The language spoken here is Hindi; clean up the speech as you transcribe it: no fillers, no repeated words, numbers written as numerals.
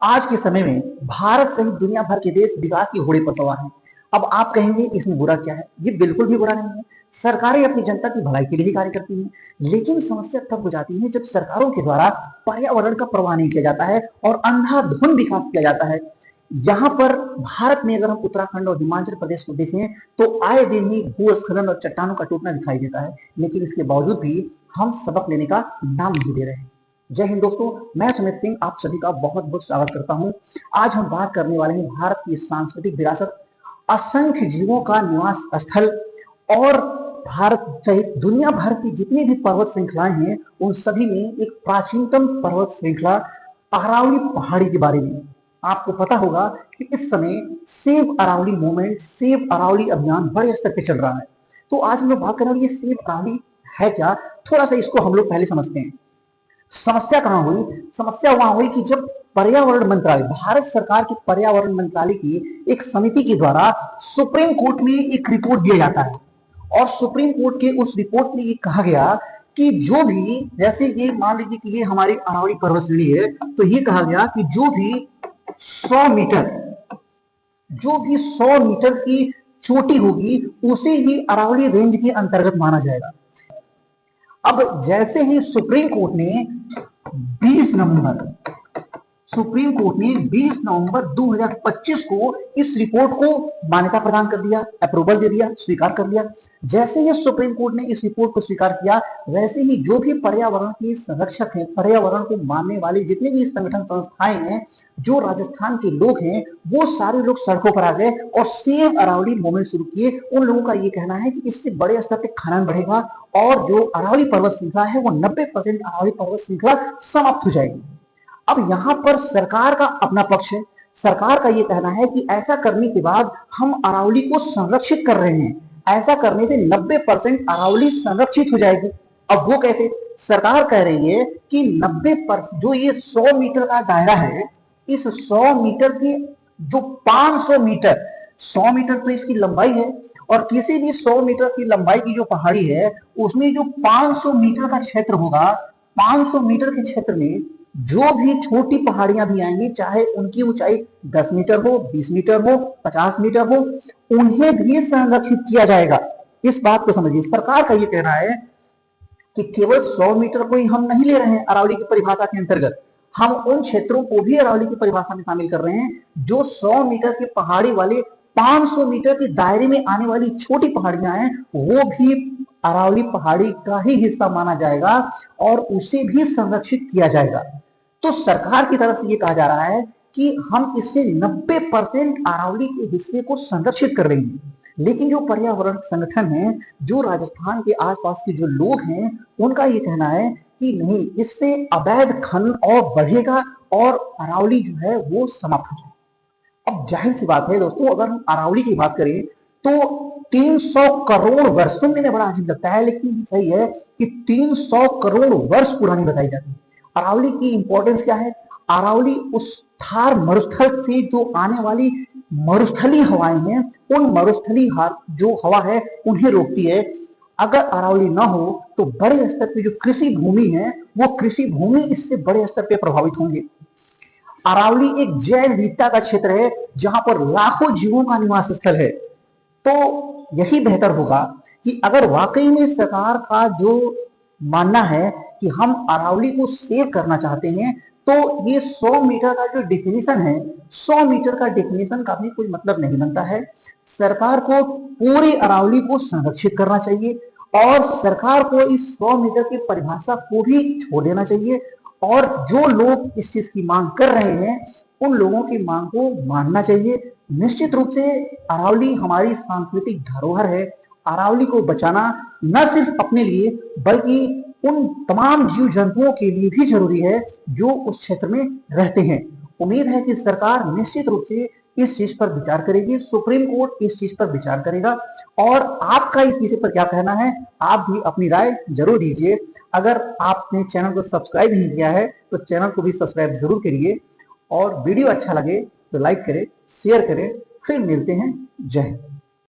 आज के समय में भारत सहित दुनिया भर के देश विकास की घोड़े पर सवार हैं। अब आप कहेंगे इसमें बुरा क्या है? ये बिल्कुल भी बुरा नहीं है। सरकारें अपनी जनता की भलाई के लिए ही कार्य करती हैं। लेकिन समस्या तब हो जाती है जब सरकारों के द्वारा पर्यावरण का परवाह नहीं किया जाता है और अंधाधुंध विकास किया जाता है। यहाँ पर भारत में अगर हम उत्तराखंड और हिमाचल प्रदेश को देखें तो आए दिन ही भूस्खलन और चट्टानों का टूटना दिखाई देता है। लेकिन इसके बावजूद भी हम सबक लेने का नाम नहीं ले रहे हैं। जय हिंद दोस्तों, मैं सुमित सिंह आप सभी का बहुत बहुत स्वागत करता हूं। आज हम बात करने वाले हैं भारत की सांस्कृतिक विरासत, असंख्य जीवों का निवास स्थल और भारत सहित दुनिया भर की जितनी भी पर्वत श्रृंखलाएं हैं उन सभी में एक प्राचीनतम पर्वत श्रृंखला अरावली पहाड़ी के बारे में। आपको पता होगा कि इस समय save Aravalli movement, save Aravalli अभियान बड़े स्तर पर चल रहा है। तो आज हम लोग बात कर रहे हैं ये सेव अरावली है क्या, थोड़ा सा इसको हम लोग पहले समझते हैं। समस्या कहां हुई? समस्या वहां हुई कि जब पर्यावरण मंत्रालय, भारत सरकार के पर्यावरण मंत्रालय की एक समिति के द्वारा सुप्रीम कोर्ट में एक रिपोर्ट दिया जाता है और सुप्रीम कोर्ट के उस रिपोर्ट में ये कहा गया कि जो भी, जैसे ये मान लीजिए कि ये हमारी अरावली पर्वत श्रेणी है, तो ये कहा गया कि जो भी 100 मीटर की चोटी होगी उसे ही अरावली रेंज के अंतर्गत माना जाएगा। अब जैसे ही सुप्रीम कोर्ट ने 20 नवंबर 2025 को इस रिपोर्ट को मान्यता प्रदान कर दिया, अप्रूवल दे दिया, स्वीकार कर लिया। जैसे ही सुप्रीम कोर्ट ने इस रिपोर्ट को स्वीकार किया, वैसे ही जो भी पर्यावरण के संरक्षक हैं, पर्यावरण को मानने वाले जितने भी संगठन संस्थाएं हैं, जो राजस्थान के लोग हैं, वो सारे लोग सड़कों पर आ गए और सेव अरावली मूवमेंट शुरू किए। उन लोगों का ये कहना है कि इससे बड़े स्तर पर खनन बढ़ेगा और जो अरावली पर्वत श्रृंखला है वो 90% अरावली पर्वत श्रृंखला समाप्त हो जाएगी। अब यहां पर सरकार का अपना पक्ष है। सरकार का यह कहना है कि ऐसा करने के बाद हम अरावली को संरक्षित कर रहे हैं, ऐसा करने से 90% अरावली संरक्षित हो जाएगी। अब वो कैसे? सरकार कह रही है कि 90% जो ये 100 मीटर का दायरा है, इस 100 मीटर की जो 500 मीटर, 100 मीटर तो इसकी लंबाई है और किसी भी 100 मीटर की लंबाई की जो पहाड़ी है उसमें जो 500 मीटर का क्षेत्र होगा, 500 मीटर के क्षेत्र में जो भी छोटी पहाड़ियां भी आएंगी, चाहे उनकी ऊंचाई 10 मीटर हो, 20 मीटर हो, 50 मीटर हो, उन्हें भी संरक्षित किया जाएगा। इस बात को समझिए। सरकार का यह कहना है कि केवल 100 मीटर को ही हम नहीं ले रहे हैं अरावली की परिभाषा के अंतर्गत, हम उन क्षेत्रों को भी अरावली की परिभाषा में शामिल कर रहे हैं जो 100 मीटर की पहाड़ी वाले 500 मीटर के दायरे में आने वाली छोटी पहाड़ियां हैं, वो भी अरावली पहाड़ी का ही हिस्सा माना जाएगा और उसे भी संरक्षित किया जाएगा। तो सरकार की तरफ से ये कहा जा रहा है कि हम इससे 90% अरावली के हिस्से को संरक्षित कर रहे हैं। लेकिन जो पर्यावरण संगठन है, जो राजस्थान के आसपास के जो लोग हैं, उनका ये कहना है कि नहीं, इससे अवैध खनन और बढ़ेगा और अरावली जो है वो समाप्त हो जाएगी। अब जाहिर सी बात है दोस्तों, अगर हम अरावली की बात करें तो 300 करोड़ वर्ष, सुनने में बड़ा अजीब लगता है लेकिन सही है कि 300 करोड़ वर्ष पुरानी बताई जाती है। अरावली की इंपॉर्टेंस क्या है? अरावली उस थार मरुस्थल से जो आने वाली मरुस्थली हवाएं हैं, उन मरुस्थली जो हवा है उन्हें रोकती है। अगर अरावली ना हो तो बड़े स्तर पे जो कृषि भूमि है, वो कृषि भूमि इससे बड़े स्तर पे प्रभावित होंगे। अरावली एक जैव विविधता का क्षेत्र है जहां पर लाखों जीवों का निवास स्थल है। तो यही बेहतर होगा कि अगर वाकई में सरकार का जो मानना है कि हम अरावली को सेव करना चाहते हैं, तो ये 100 मीटर का जो डेफिनेशन है, 100 मीटर का डेफिनेशन का भी कोई मतलब नहीं बनता है। सरकार को पूरी अरावली को संरक्षित करना चाहिए और सरकार को इस 100 मीटर की परिभाषा को भी छोड़ देना चाहिए और जो लोग इस चीज की मांग कर रहे हैं उन लोगों की मांग को मानना चाहिए। निश्चित रूप से अरावली हमारी सांस्कृतिक धरोहर है। अरावली को बचाना न सिर्फ अपने लिए बल्कि उन तमाम जीव जंतुओं के लिए भी जरूरी है जो उस क्षेत्र में रहते हैं। उम्मीद है कि सरकार निश्चित रूप से इस चीज पर विचार करेगी, सुप्रीम कोर्ट इस चीज पर विचार करेगा। और आपका इस विषय पर क्या कहना है, आप भी अपनी राय जरूर दीजिए। अगर आपने चैनल को सब्सक्राइब नहीं किया है तो चैनल को भी सब्सक्राइब जरूर करिए और वीडियो अच्छा लगे तो लाइक करें, शेयर करें। फिर मिलते हैं। जय हिंद।